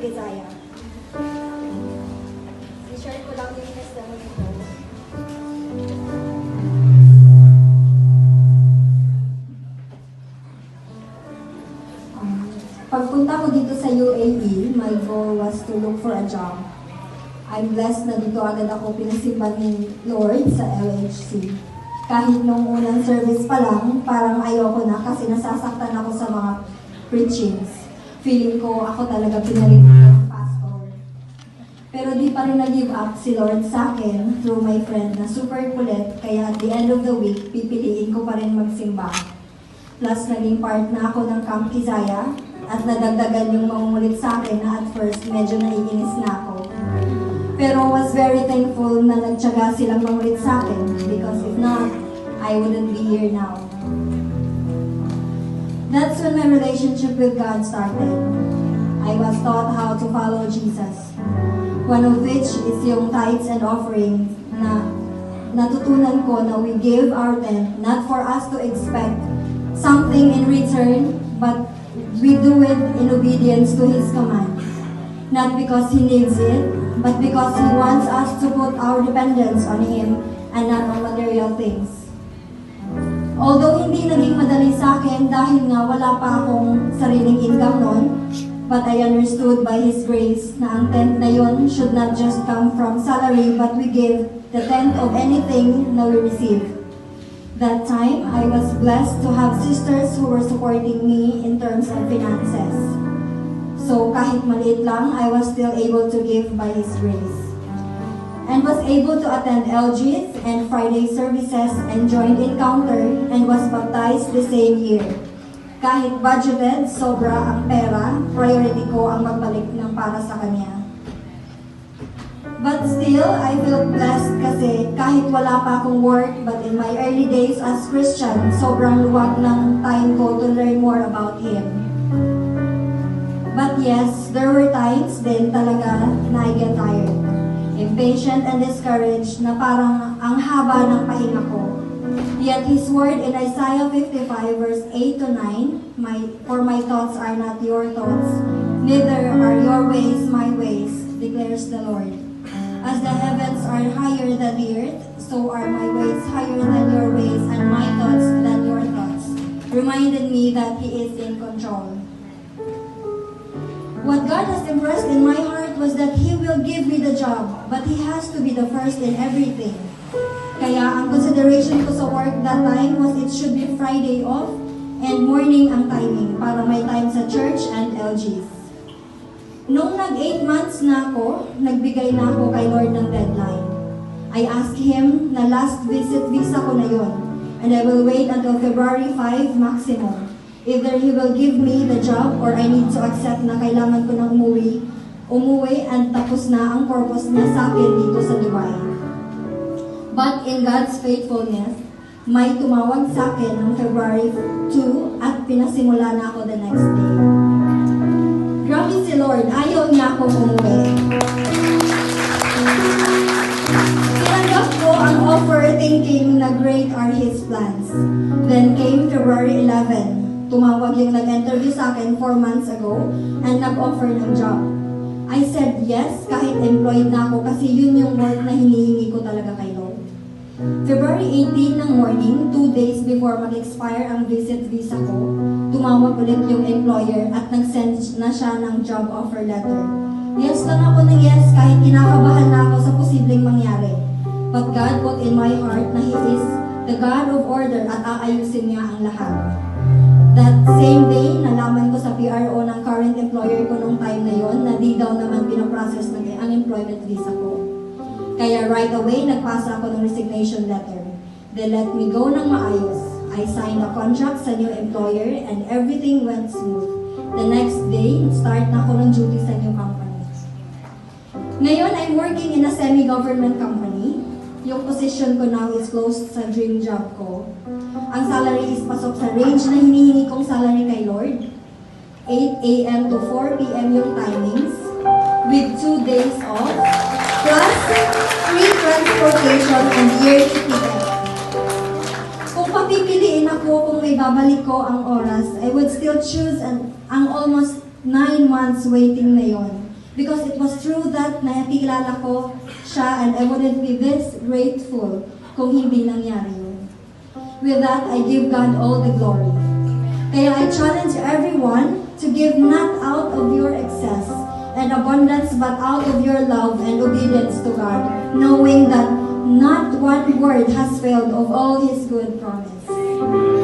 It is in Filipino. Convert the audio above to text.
Quezaya. I-share ko lang yung testimony ko. Pagpunta ko dito sa UAE, my goal was to look for a job. I'm blessed na dito agad ako pinasimba ni Lord sa LHC. Kahit nung unang service pa lang, parang ayoko na kasi nasasaktan ako sa mga preachings. Feeling ko ako talaga pinalit ng pastor. Pero di pa rin nag-give up si Lord sa akin through my friend na super kulit, kaya at the end of the week, pipiliin ko pa rin magsimba. Plus, naging part na ako ng Camp Quezaya at nadagdagan yung mangungulit sa akin na at first medyo naiinis na ako. Pero was very thankful na nagtyaga silang mangulit sa akin because if not, I wouldn't be here now. That's when my relationship with God started. I was taught how to follow Jesus. One of which is yung tithes and offerings na natutunan ko na we give our tenth not for us to expect something in return, but we do it in obedience to His commands. Not because He needs it, but because He wants us to put our dependence on Him and not on material things. Although hindi naging madali sa akin dahil nga wala pa akong sariling income noon, but I understood by His grace na ang tenth na yon should not just come from salary, but we give the tenth of anything na we receive. That time, I was blessed to have sisters who were supporting me in terms of finances. So kahit maliit lang, I was still able to give by His grace. And was able to attend LGs and Friday services and joined Encounter and was baptized the same year. Kahit budgeted, sobra ang pera, priority ko ang magbalik ng para sa Kanya. But still, I feel blessed kasi kahit wala pa akong work, but in my early days as Christian, sobrang luwag ng time ko to learn more about Him. But yes, there were times din talaga na I get tired, impatient and discouraged na parang ang haba ng pahinga ko. Yet His word in Isaiah 55 verse 8 to 9, For my thoughts are not your thoughts, neither are your ways my ways, declares the Lord. As the heavens are higher than the earth, so are my ways higher than your ways, and my thoughts than your thoughts. Reminded me that He is in control. What God has impressed in my heart was that He will give me the job, but He has to be the first in everything. Kaya ang consideration ko sa work that time was it should be Friday off and morning ang timing para may time sa church and LGs. Nung nag 8 months na ako, nagbigay na ako kay Lord ng deadline. I asked Him na last visit visa ko na yon, and I will wait until February 5 maximum. Either He will give me the job or I need to accept na kailangan ko na umuwi and tapos na ang purpose niya sa akin dito sa Dubai. But in God's faithfulness, may tumawag sa akin ng February 2 at pinasimula na ako the next day. Grabe si Lord, ayaw niya akong umuwi. Tinanggap ko ang offer thinking na great are His plans. Then came February 11. Tumawag yung nag-interview sa akin 4 months ago and nag-offer ng job. I said yes kahit employed na ako kasi yun yung work na hinihingi ko talaga kay Lord. February 18 ng morning, 2 days before mag-expire ang visit visa ko, tumawag ulit yung employer at nag-send na siya ng job offer letter. Yes lang ako ng yes kahit kinakabahan na ako sa posibleng mangyari. But God put in my heart na He is the God of order at aayusin niya ang lahat. That same day, nalaman ko sa PRO ng current employer ko nung time na yon na di daw naman pinaprocess ng unemployment visa ko. Kaya right away, nagpasa ako ng resignation letter. They let me go ng maayos. I signed a contract sa new employer and everything went smooth. The next day, start na ako ng duty sa new company. Ngayon, I'm working in a semi-government company. Yung position ko now is close sa dream job ko. Ang salary is pasok sa range na hinihingi kong salary kay Lord. 8 a.m. to 4 p.m. yung timings, with 2 days off, plus free transportation and yearly ticket. Kung papipiliin ako kung may babalik ko ang oras, I would still choose ang almost 9 months waiting na yon. Because it was through that na nakilala ko siya, and I wouldn't be this grateful kung hindi nangyari yun. With that, I give God all the glory. Kaya I challenge everyone to give not out of your excess and abundance, but out of your love and obedience to God, knowing that not one word has failed of all His good promise.